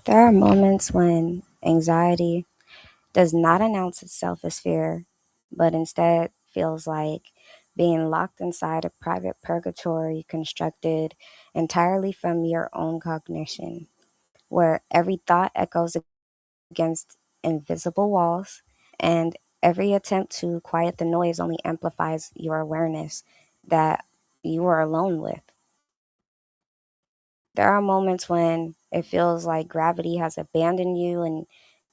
There are moments when anxiety does not announce itself as fear, but instead feels like being locked inside a private purgatory constructed entirely from your own cognition, where every thought echoes against invisible walls, and every attempt to quiet the noise only amplifies your awareness that you are alone with. There are moments when it feels like gravity has abandoned you and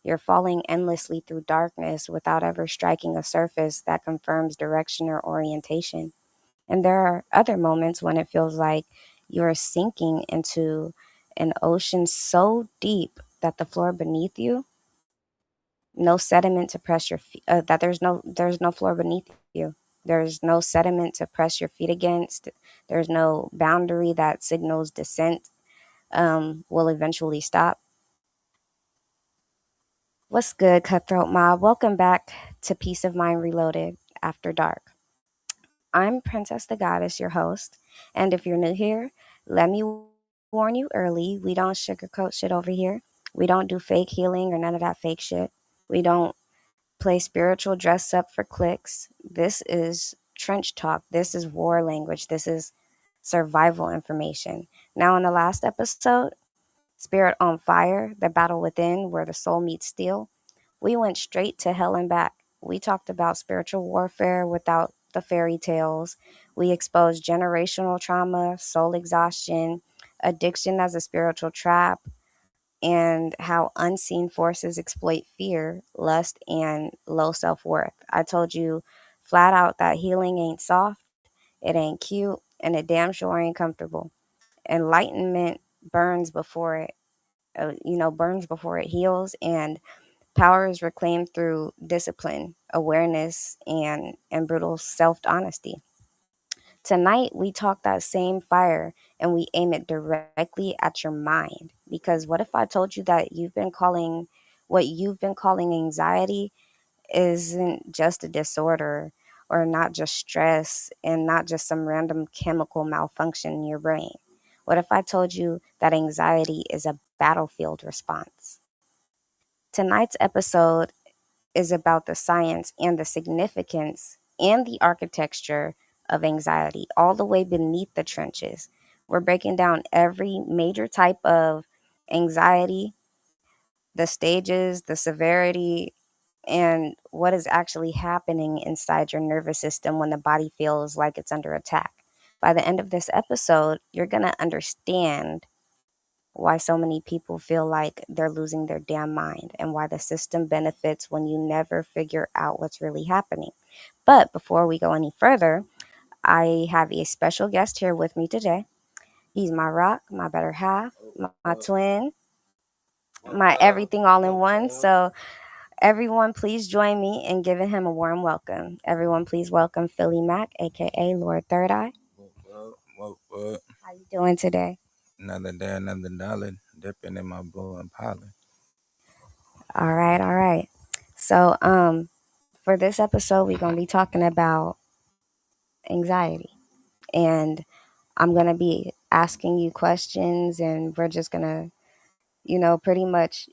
you're falling endlessly through darkness without ever striking a surface that confirms direction or orientation. And there are other moments when it feels like you're sinking into an ocean so deep that the floor beneath you, no sediment to press your feet, that there's no floor beneath you. There's no sediment to press your feet against. There's no boundary that signals descent will eventually stop. What's good, Cutthroat Mob? Welcome back to Peace of Mind Reloaded After Dark. I'm Princess the Goddess, your host. And if you're new here, let me warn you early. We don't sugarcoat shit over here. We don't do fake healing or none of that fake shit. We don't play spiritual dress up for clicks. This is trench talk. This is war language. This is survival information. Now, in the last episode, Spirit on Fire, The Battle Within, where the soul meets steel, we went straight to hell and back. We talked about spiritual warfare without the fairy tales. We exposed generational trauma, soul exhaustion, addiction as a spiritual trap, and how unseen forces exploit fear, lust, and low self worth. I told you flat out that healing ain't soft, it ain't cute, and it damn sure ain't comfortable. Enlightenment burns before burns before it heals, and power is reclaimed through discipline, awareness, and brutal self honesty. Tonight, we talk that same fire and we aim it directly at your mind. Because what if I told you that what you've been calling anxiety isn't just a disorder or not just stress and not just some random chemical malfunction in your brain? What if I told you that anxiety is a battlefield response? Tonight's episode is about the science and the significance and the architecture of anxiety, all the way beneath the trenches. We're breaking down every major type of anxiety, the stages, the severity, and what is actually happening inside your nervous system when the body feels like it's under attack. By the end of this episode, you're going to understand why so many people feel like they're losing their damn mind and why the system benefits when you never figure out what's really happening. But before we go any further, I have a special guest here with me today. He's my rock, my better half, my twin, my everything all in one. So, everyone, please join me in giving him a warm welcome. Everyone, please welcome Philly Mac, aka Lord Third Eye. What? How you doing today? Another day, another dollar, dipping in my blue and pollen. All right, all right. So, for this episode, we're gonna be talking about anxiety, and I'm gonna be asking you questions, and we're just gonna, pretty much,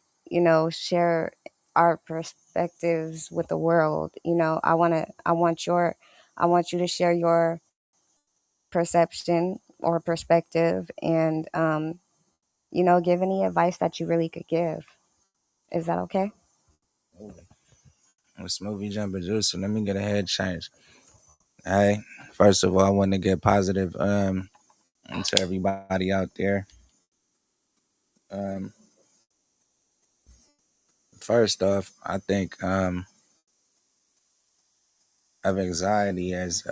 share our perspectives with the world. I want you to share your perception or perspective, and give any advice that you really could give. Is that okay? Smoothie jumping juice. So let me get a head change. Hey, first of all, I want to get positive to everybody out there. Um, First off, I think of anxiety as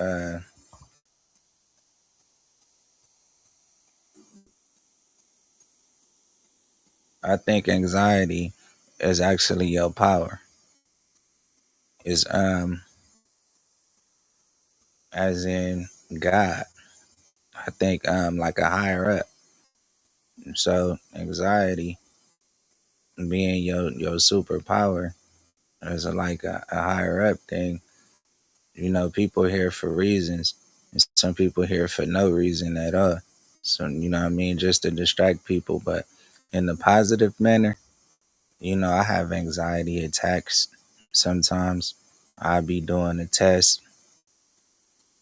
I think anxiety is actually your power. Is as in God. I think like a higher up. So anxiety being your superpower is like a higher up thing. You know, people here for reasons, and some people here for no reason at all. So you know what I mean, just to distract people. But in the positive manner, I have anxiety attacks sometimes. I be doing a test,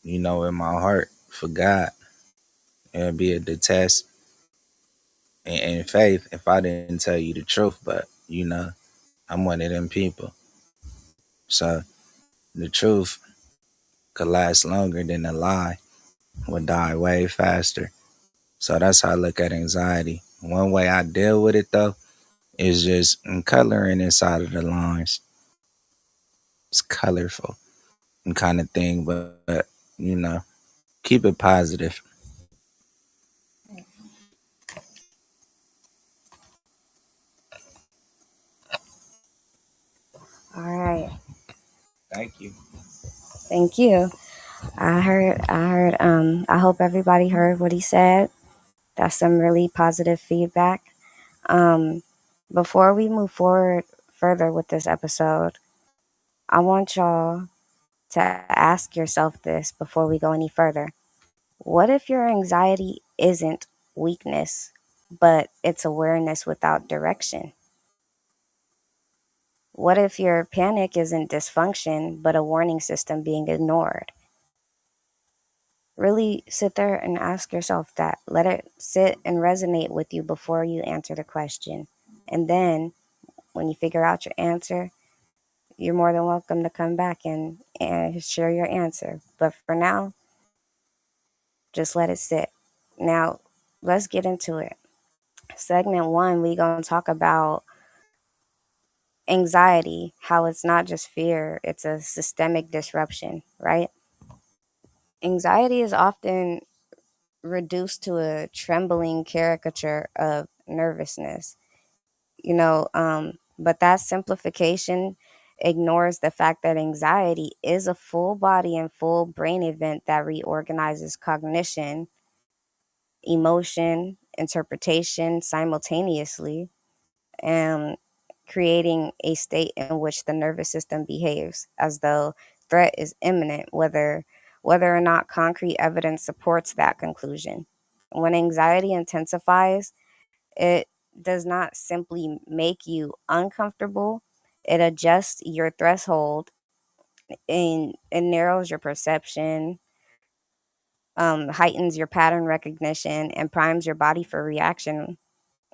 in my heart for God. It'll be a the test in faith if I didn't tell you the truth, but I'm one of them people. So the truth could last longer than a lie, would die way faster. So that's how I look at anxiety. One way I deal with it though is just coloring inside of the lines. It's colorful and kind of thing, but you know, keep it positive. All right. Thank you. Thank you. I hope everybody heard what he said. That's some really positive feedback. Um, Before we move forward further with this episode, I want y'all to ask yourself this before we go any further. What if your anxiety isn't weakness, but it's awareness without direction? What if your panic isn't dysfunction, but a warning system being ignored? Really sit there and ask yourself that. Let it sit and resonate with you before you answer the question. And then when you figure out your answer, you're more than welcome to come back and share your answer. But for now, just let it sit. Now, let's get into it. Segment one, we're going to talk about anxiety, how it's not just fear, it's a systemic disruption, right? Anxiety is often reduced to a trembling caricature of nervousness, but that simplification ignores the fact that anxiety is a full body and full brain event that reorganizes cognition, emotion, interpretation simultaneously, and creating a state in which the nervous system behaves as though threat is imminent, whether or not concrete evidence supports that conclusion. When anxiety intensifies, it does not simply make you uncomfortable, it adjusts your threshold and it narrows your perception, heightens your pattern recognition, and primes your body for reaction,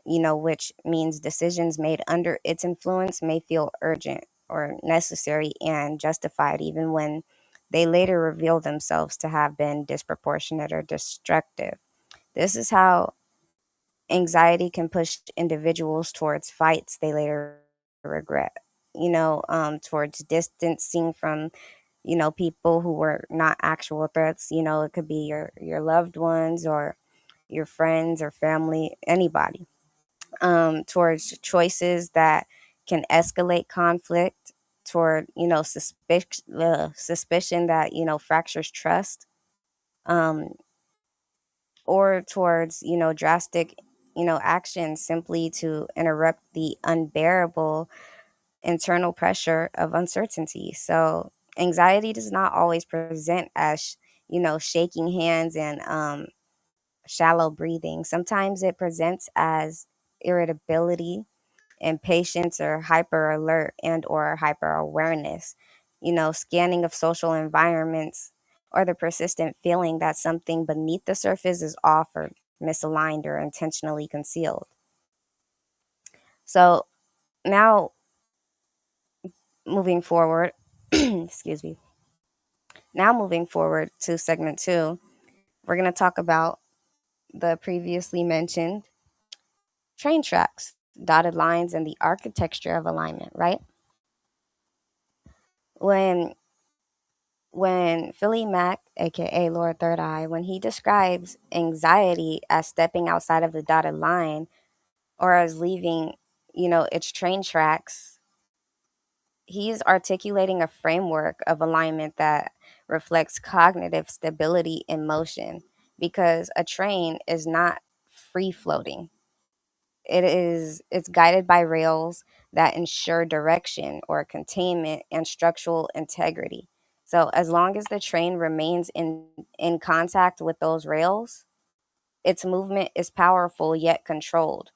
which means decisions made under its influence may feel urgent or necessary and justified, even when they later reveal themselves to have been disproportionate or destructive. This is how anxiety can push individuals towards fights they later regret, towards distancing from people who were not actual threats. It could be your loved ones or your friends or family, anybody, towards choices that can escalate conflict, toward suspicion that fractures trust, um, or towards drastic action simply to interrupt the unbearable internal pressure of uncertainty. So anxiety does not always present as shaking hands and shallow breathing. Sometimes it presents as irritability, impatience, or hyper alert and or hyper awareness, scanning of social environments, or the persistent feeling that something beneath the surface is offered, misaligned, or intentionally concealed. So now moving forward, excuse me. Now moving forward to segment two, we're going to talk about the previously mentioned train tracks, dotted lines, and the architecture of alignment, right? When Philly Mack, aka Lord Third Eye, when he describes anxiety as stepping outside of the dotted line or as leaving, its train tracks, he's articulating a framework of alignment that reflects cognitive stability in motion, because a train is not free floating. It's guided by rails that ensure direction or containment and structural integrity. So as long as the train remains in contact with those rails, its movement is powerful yet controlled.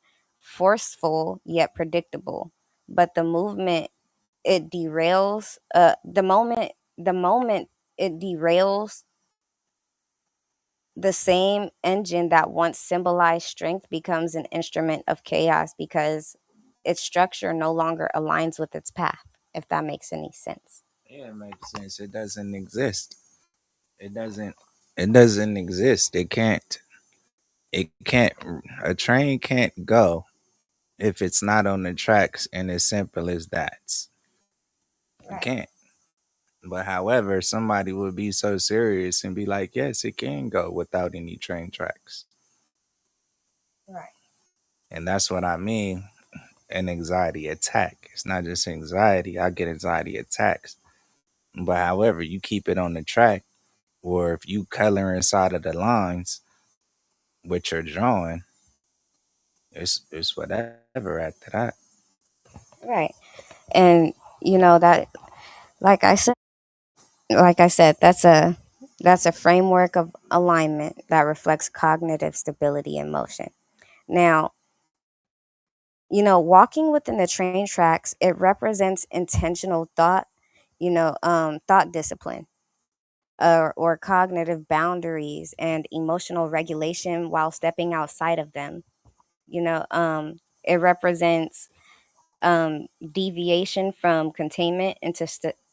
forceful yet predictable. But the movement it derails the moment it derails, the same engine that once symbolized strength becomes an instrument of chaos because its structure no longer aligns with its path, if that makes any sense. Yeah, it makes sense. It doesn't exist. It doesn't. It doesn't exist. It can't. It can't. A train can't go if it's not on the tracks, and as simple as that. It Right, can't. But however, somebody would be so serious and be like, "Yes, it can go without any train tracks," right, and that's what I mean. An anxiety attack. It's not just anxiety. I get anxiety attacks. But however, you keep it on the track, or if you color inside of the lines which you're drawing, it's whatever after that. right. And that, like I said, that's a framework of alignment that reflects cognitive stability and motion. Now, walking within the train tracks, it represents intentional thought, thought discipline, or cognitive boundaries and emotional regulation while stepping outside of them. It represents deviation from containment into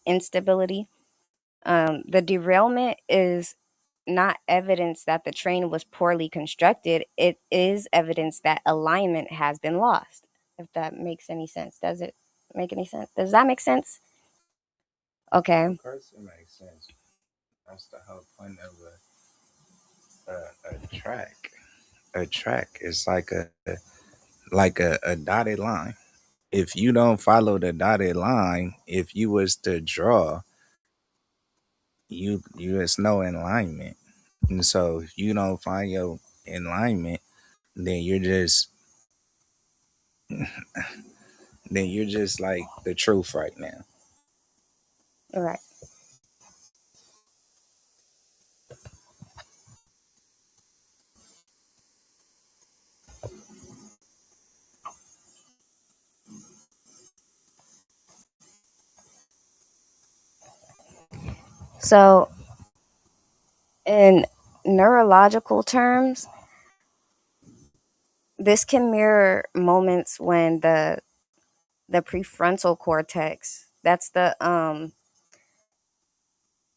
instability. The derailment is not evidence that the train was poorly constructed. It is evidence that alignment has been lost. If that makes any sense. Does it make any sense? Does that make sense? Okay. Of course, it makes sense. That's the whole point of a track. A track is like a dotted line. If you don't follow the dotted line, if you was to draw, you it's no alignment. And so if you don't find your alignment, then you're just like the truth right now. All right. So, in neurological terms, this can mirror moments when the prefrontal cortex, that's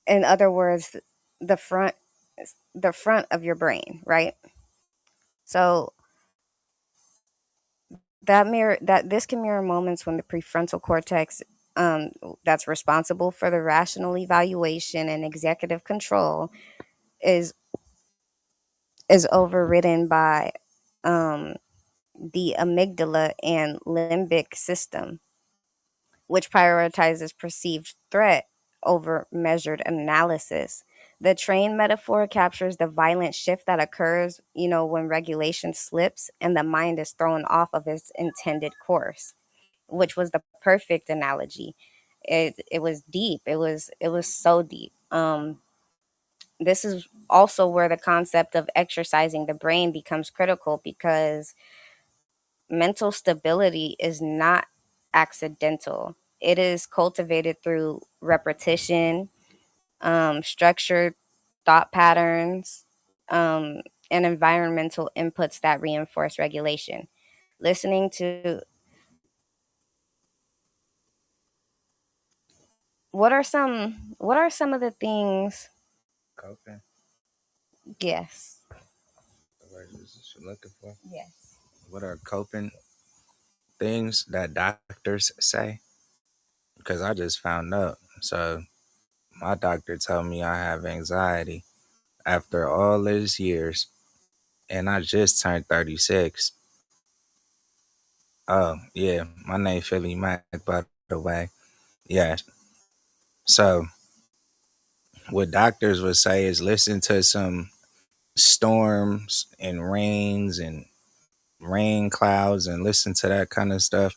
in other words, the front the front of your brain, right? So that this can mirror moments when the prefrontal cortex, um, that's responsible for the rational evaluation and executive control, is overridden by um, the amygdala and limbic system, which prioritizes perceived threat over measured analysis. The train metaphor captures the violent shift that occurs, when regulation slips and the mind is thrown off of its intended course, which was the perfect analogy. It was deep. It was so deep. This is also where the concept of exercising the brain becomes critical because mental stability is not accidental. It is cultivated through repetition, structured thought patterns, and environmental inputs that reinforce regulation. Listening to what are some of the things? Okay. Yes. The word is you're looking for. Yes. What are coping things that doctors say? Because I just found out. So my doctor told me I have anxiety after all these years, and I just turned 36. Oh yeah, my name Philly Mac, by the way. Yeah. So what doctors would say is listen to some storms and rains and rain clouds and listen to that kind of stuff.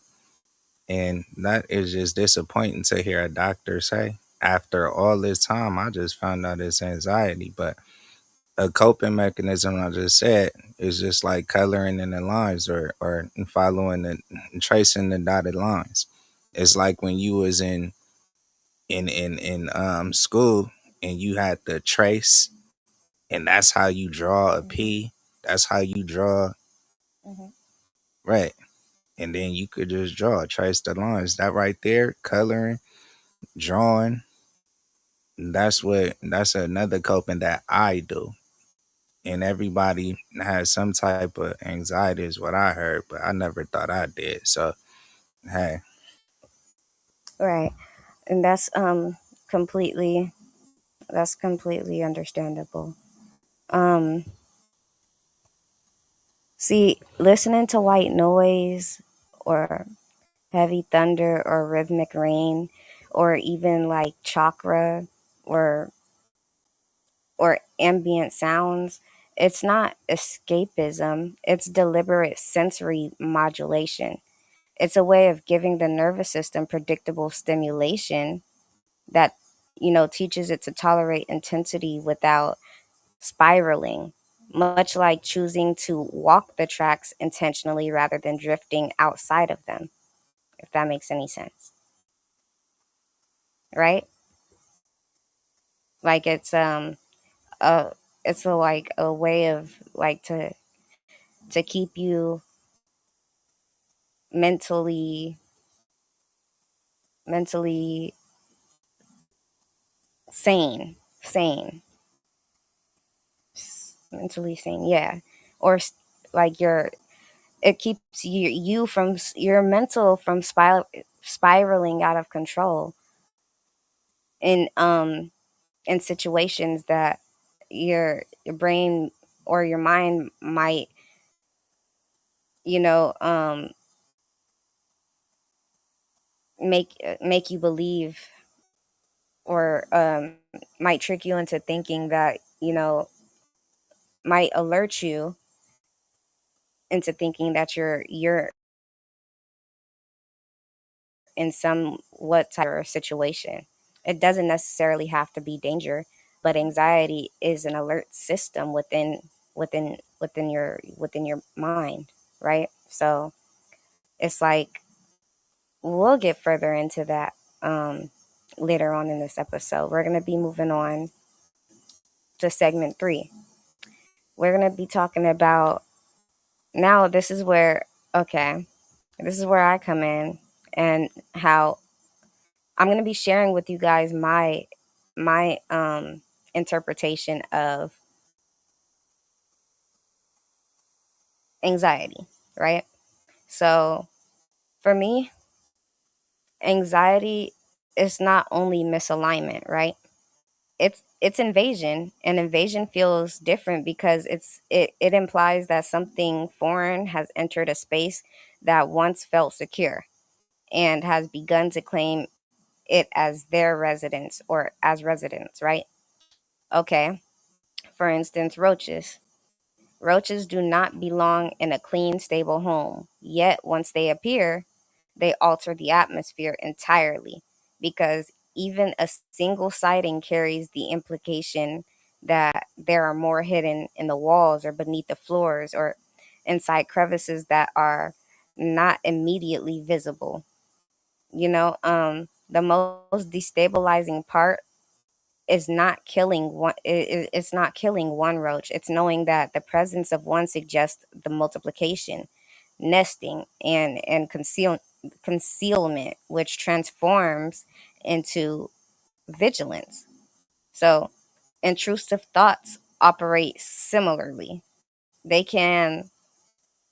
And that is just disappointing to hear a doctor say. After all this time, I just found out it's anxiety. But a coping mechanism, I just said, It's just like coloring in the lines, or following the tracing the dotted lines. It's like when you was in school and you had to trace, and that's how you draw a Mhm. P. That's how you draw, Mhm. right? And then you could just draw, trace the lines. That right there, coloring, drawing. That's another coping that I do. And everybody has some type of anxiety, is what I heard, but I never thought I did. So hey, Right. And completely that's completely understandable. Um See, listening to white noise or heavy thunder or rhythmic rain or even like chakra or ambient sounds, it's not escapism, it's deliberate sensory modulation. It's a way of giving the nervous system predictable stimulation that teaches it to tolerate intensity without spiraling, much like choosing to walk the tracks intentionally rather than drifting outside of them, if that makes any sense. Right? Like a it's a like a way of like to keep you mentally mentally sane, mentally sane, yeah. Or like it keeps you from your mental from spiraling out of control in in situations that your brain or your mind might you know um make you believe, or might trick you into thinking that might alert you into thinking that you're in somewhat type of situation. It doesn't necessarily have to be danger, but anxiety is an alert system within your mind, right? So it's like we'll get further into that um, later on in this episode. We're going to be moving on to segment 3. We're going to be talking about now. This is where, okay, this is where I come in, and how I'm going to be sharing with you guys my interpretation of anxiety, right? So for me, anxiety is not only misalignment, right? It's invasion, and invasion feels different because it implies that something foreign has entered a space that once felt secure and has begun to claim it as their residence or as residents, right? Okay. For instance, roaches. Roaches do not belong in a clean, stable home. Yet, once they appear, they alter the atmosphere entirely because even a single sighting carries the implication that there are more hidden in the walls or beneath the floors or inside crevices that are not immediately visible. The most destabilizing part is not killing one it's not killing one roach. It's knowing that the presence of one suggests the multiplication, nesting, and concealment, which transforms into vigilance. So intrusive thoughts operate similarly. They can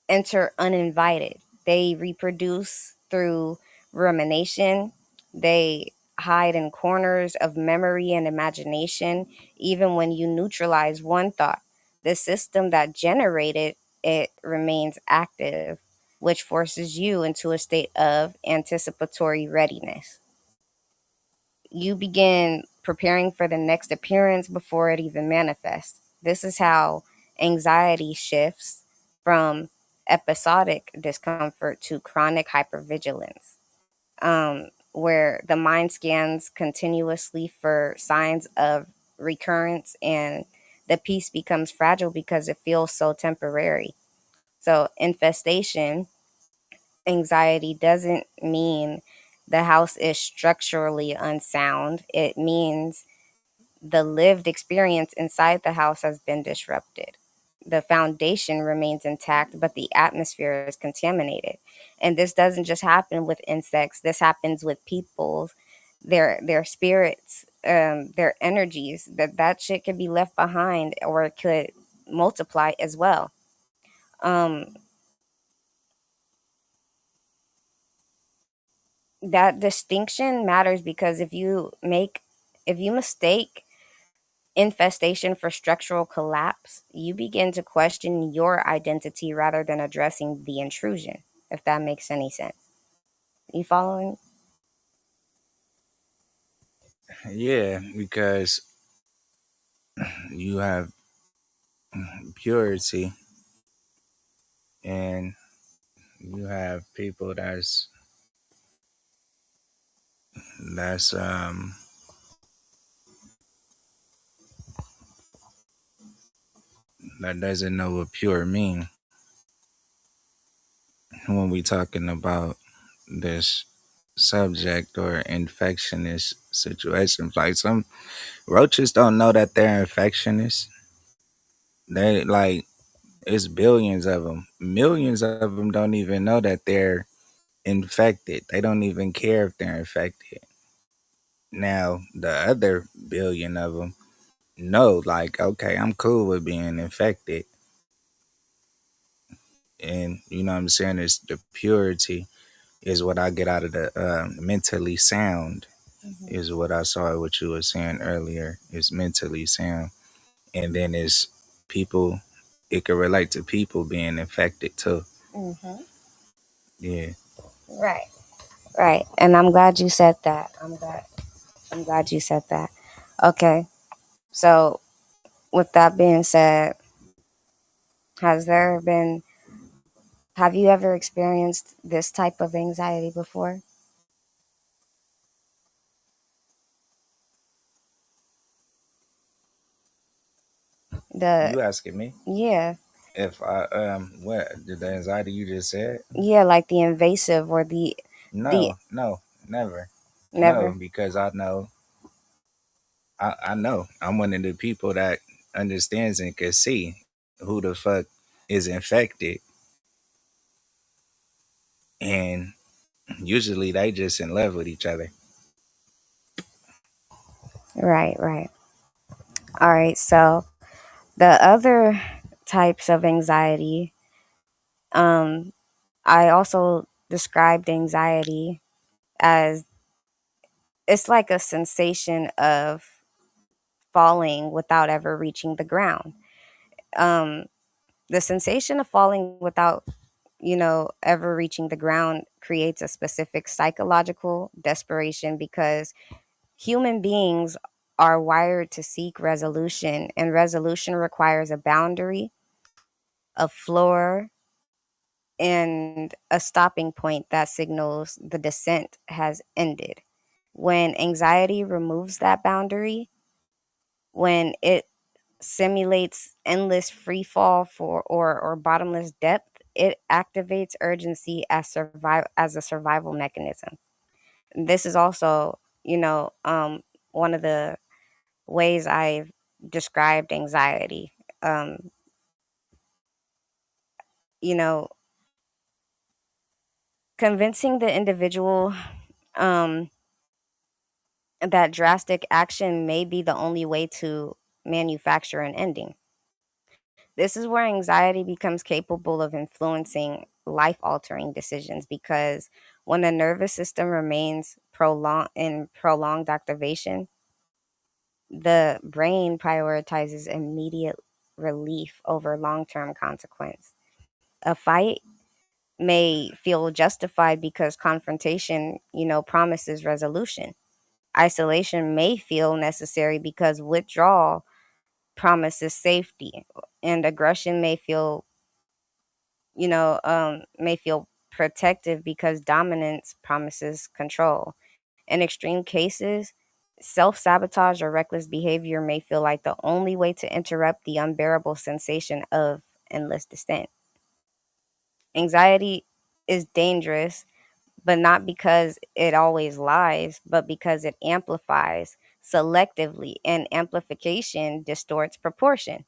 enter uninvited. They reproduce through rumination. They hide in corners of memory and imagination, even when you neutralize one thought. The system that generated it remains active, which forces you into a state of anticipatory readiness. You begin preparing for the next appearance before it even manifests. This is how anxiety shifts from episodic discomfort to chronic hypervigilance, where the mind scans continuously for signs of recurrence and the peace becomes fragile because it feels so temporary. So, infestation anxiety doesn't mean the house is structurally unsound. It means the lived experience inside the house has been disrupted. The foundation remains intact, but the atmosphere is contaminated. And this doesn't just happen with insects, this happens with people, their spirits, their energies. That shit could be left behind or it could multiply as well. Um, that distinction matters because if you mistake infestation for structural collapse, you begin to question your identity rather than addressing the intrusion, if that makes any sense. You following? Yeah, because you have purity and you have people that's that doesn't know what pure mean when we talking about this subject or infectious situations. Like some roaches don't know that they're infectious. They like it's billions of them. Millions of them don't even know that they're infected. They don't even care if they're infected. Now the other billion of them know, like, okay, I'm cool with being infected, and you know what I'm saying. It's the purity is what I get out of the mentally sound. Mhm. Is what I saw what you were saying earlier. Is mentally sound, and then it's people. It can relate to people being infected too. Mhm. Yeah. Right. Right. And I'm glad you said that. I'm glad you said that. Okay. So, with that being said, has there been have you ever experienced this type of anxiety before? The You asking me Yeah. if I what did the anxiety you just said? Yeah, like the invasive or the No, no, never. No, never. because I know I'm one of the people that understands and can see who the fuck is infected, and usually they just in love with each other. Right, right. All right. So, the other types of anxiety, um, I also described anxiety as it's like a sensation of falling without ever reaching the ground. Um, the sensation of falling without, ever reaching the ground creates a specific psychological desperation because human beings are wired to seek resolution, and resolution requires a boundary, a floor, and a stopping point that signals the descent has ended. When anxiety removes that boundary, when it simulates endless free fall or bottomless depth, it activates urgency as a survival mechanism. This is also, one of the ways I've described anxiety. Um, you know, convincing the individual um, that drastic action may be the only way to manufacture an ending. This is where anxiety becomes capable of influencing life altering decisions because when the nervous system remains prolonged activation, the brain prioritizes immediate relief over long term consequence. A fight may feel justified because confrontation, promises resolution. Isolation may feel necessary because withdrawal promises safety, and aggression may feel protective because dominance promises control. In extreme cases, Self sabotage or reckless behavior may feel like the only way to interrupt the unbearable sensation of endless descent. Anxiety is dangerous, but not because it always lies, but because it amplifies selectively, and amplification distorts proportion.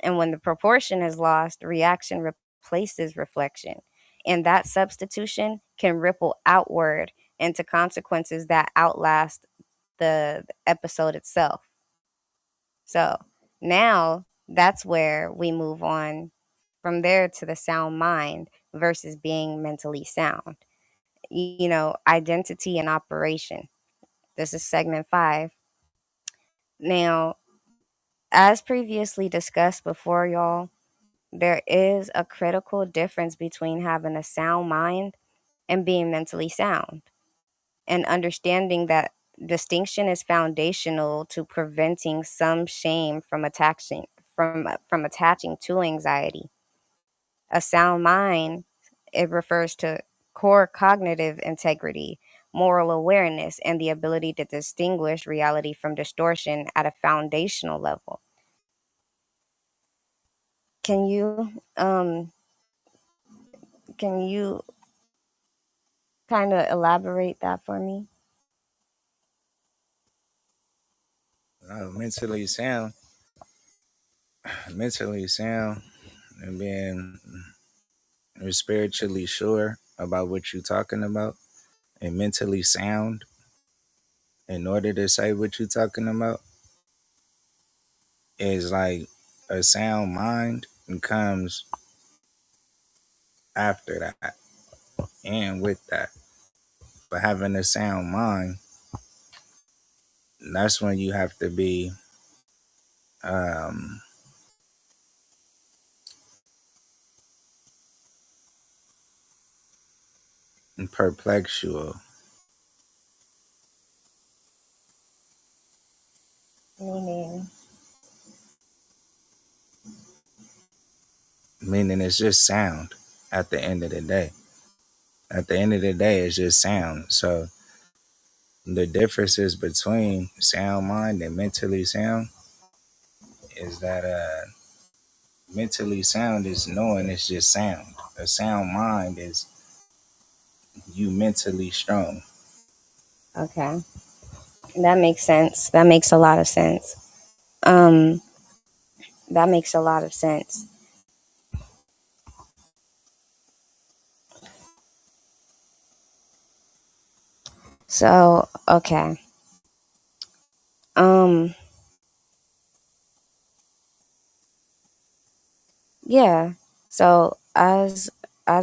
And when the proportion is lost, reaction replaces reflection. And that substitution can ripple outward into consequences that outlast the episode itself. So now that's where we move on from there to the sound mind versus being mentally sound. Identity and operation. This is segment 5. Now, as previously discussed before, y'all, there is a critical difference between having a sound mind and being mentally sound. And understanding that distinction is foundational to preventing some shame from attaching to anxiety. A sound mind, it refers to core cognitive integrity, moral awareness, and the ability to distinguish reality from distortion at a foundational level. Can you can you kind of elaborate that for me? Mentally sound, mentally sound, and being spiritually sure about what you're talking about, and mentally sound in order to say what you're talking about is like a sound mind comes after that and with that. But having a sound mind, that's when you have to be um, perplexual, Meaning, meaning it's just sound at the end of the day. At the end of the day, it's just sound. So the differences between sound mind and mentally sound is that mentally sound is knowing it's just sound. A sound mind is you mentally strong. okay, that makes sense. That makes a lot of sense. Um, that makes a lot of sense. So, okay. Um, yeah. So as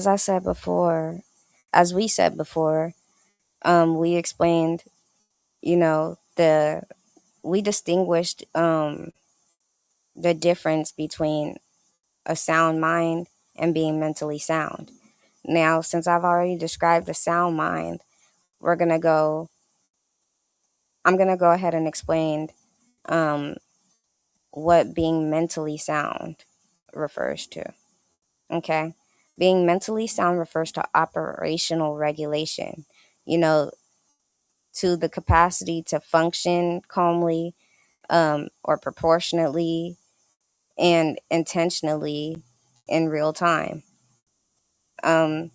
I said before, as we said before, we explained, the we distinguished the difference between a sound mind and being mentally sound. Now, since I've already described the sound mind, we're gonna go. I'm gonna go ahead and explain um, what being mentally sound refers to. Okay, being mentally sound refers to operational regulation. You know, to the capacity to function calmly, or proportionately and intentionally in real time. Um,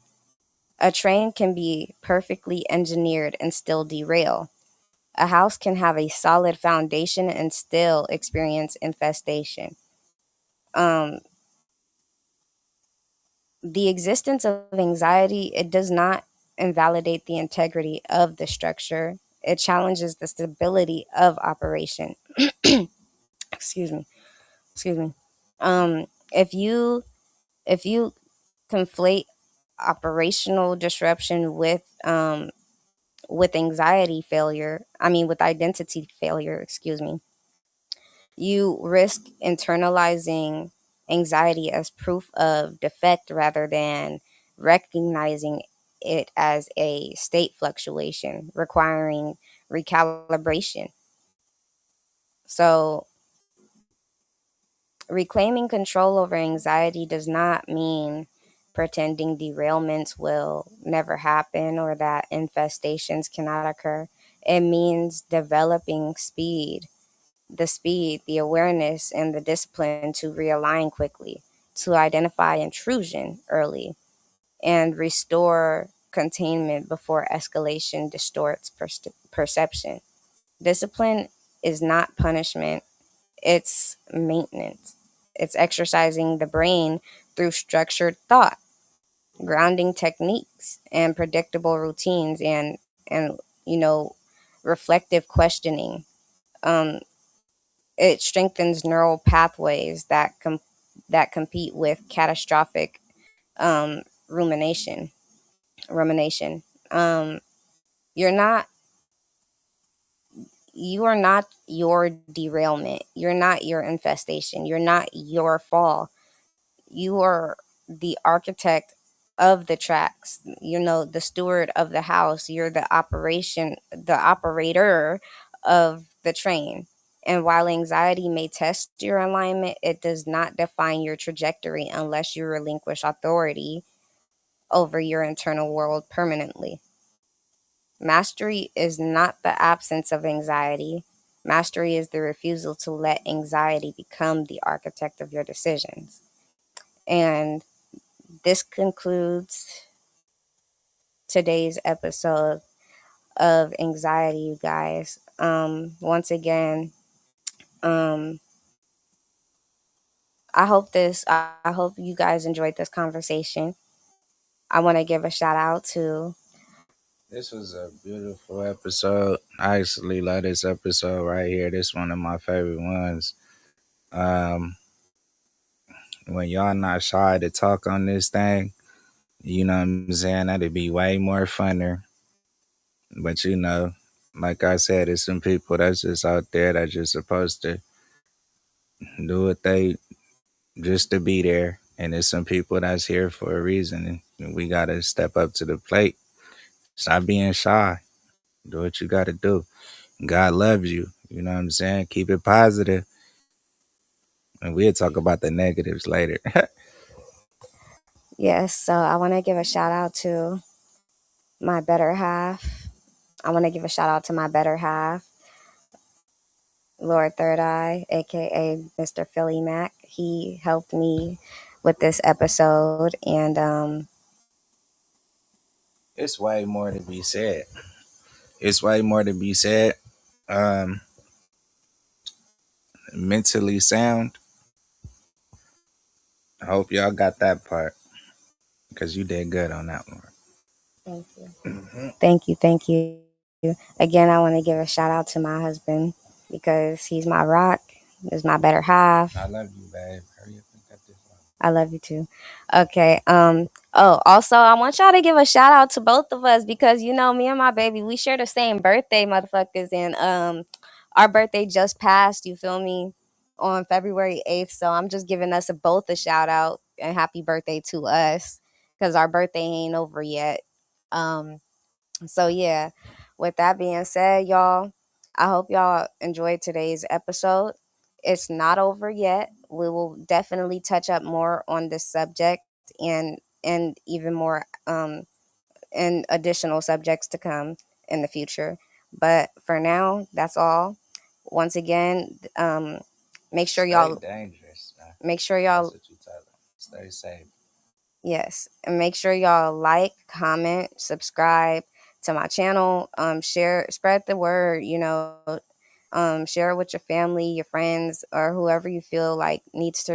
a train can be perfectly engineered and still derail. A house can have a solid foundation and still experience infestation. Um, the existence of anxiety, it does not invalidate the integrity of the structure. It challenges the stability of operation. Excuse me. Excuse me. If you conflate operational disruption with anxiety failure, with identity failure, excuse me, you risk internalizing anxiety as proof of defect rather than recognizing it as a state fluctuation requiring recalibration. So, reclaiming control over anxiety does not mean pretending derailments will never happen or that infestations cannot occur. It means developing speed, the awareness, and the discipline to realign quickly, to identify intrusion early, and restore containment before escalation distorts perception. Discipline is not punishment, it's maintenance. It's exercising the brain through structured thought, grounding techniques, and predictable routines, and you know, reflective questioning. Um, it strengthens neural pathways that compete with catastrophic rumination. Rumination. Um, you're not. You are not your derailment. You're not your infestation. You're not your fall. You are the architect of the tracks, the steward of the house. You're the operator of the train. And while anxiety may test your alignment, it does not define your trajectory unless you relinquish authority over your internal world permanently. Mastery is not the absence of anxiety. Mastery is the refusal to let anxiety become the architect of your decisions. And this concludes today's episode of anxiety, you guys. Once again, um, I hope you guys enjoyed this conversation. I want to give a shout out to This was a beautiful episode. I actually love this episode right here. This one of my favorite ones. Um, when y'all not shy to talk on this thing, you know what I'm saying? That'd be way more funner. But like I said, it's some people that's just out there that's just supposed to do what they just to be there. And there's some people that's here for a reason. And we gotta step up to the plate. Stop being shy. Do what you gotta do. God loves you. You know what I'm saying? Keep it positive. And we'll talk about the negatives later. yes. So I want to give a shout out to my better half. I want to give a shout out to my better half, Lord Third Eye, aka Mr. Philly Mac. He helped me with this episode, and It's way more to be said. It's way more to be said. Um, mentally sound. I hope y'all got that part because you did good on that one. thank you, Hmm. thank you. Again, I want to give a shout out to my husband because he's my rock, he's my better half. I love you, babe. Hurry up and cut this one. I love you too. Okay. Oh, also, I want y'all to give a shout out to both of us because me and my baby, we share the same birthday, motherfuckers, and our birthday just passed. You feel me? On February 8th. So I'm just giving us both a shout out and happy birthday to us because our birthday ain't over yet. Um, so yeah, with that being said, y'all, I hope y'all enjoyed today's episode. It's not over yet. We will definitely touch up more on this subject and even more and additional subjects to come in the future. But for now, that's all. Once again, make sure Stay y'all dangerous, man. make sure That's y'all what you tell them. Stay safe. yes, and make sure y'all like, comment, subscribe to my channel. Share, spread the word. Share it with your family, your friends, or whoever you feel like needs to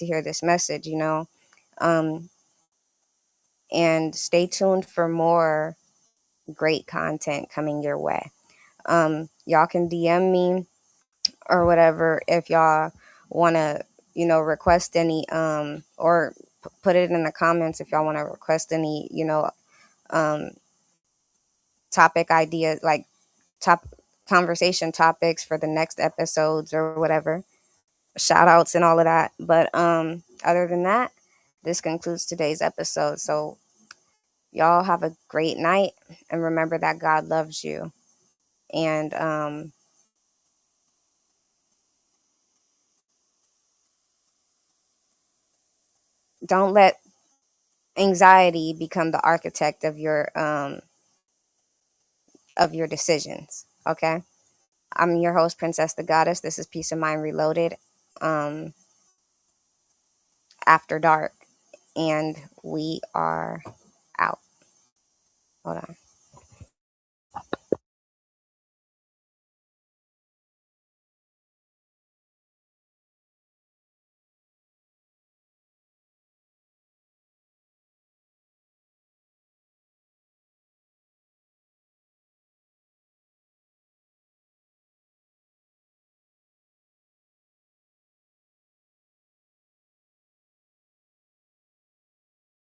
hear this message. Um, and stay tuned for more great content coming your way. Y'all can DM me or whatever if y'all want to request any or put it in the comments if y'all want to request any um topic ideas, like top conversation topics for the next episodes or whatever, shout outs and all of that. But other than that, this concludes today's episode. So y'all have a great night and remember that God loves you. And don't let anxiety become the architect of of your decisions. Okay. I'm your host, Princess the Goddess. This is Peace of Mind Reloaded, um, after dark. And we are out. Hold on.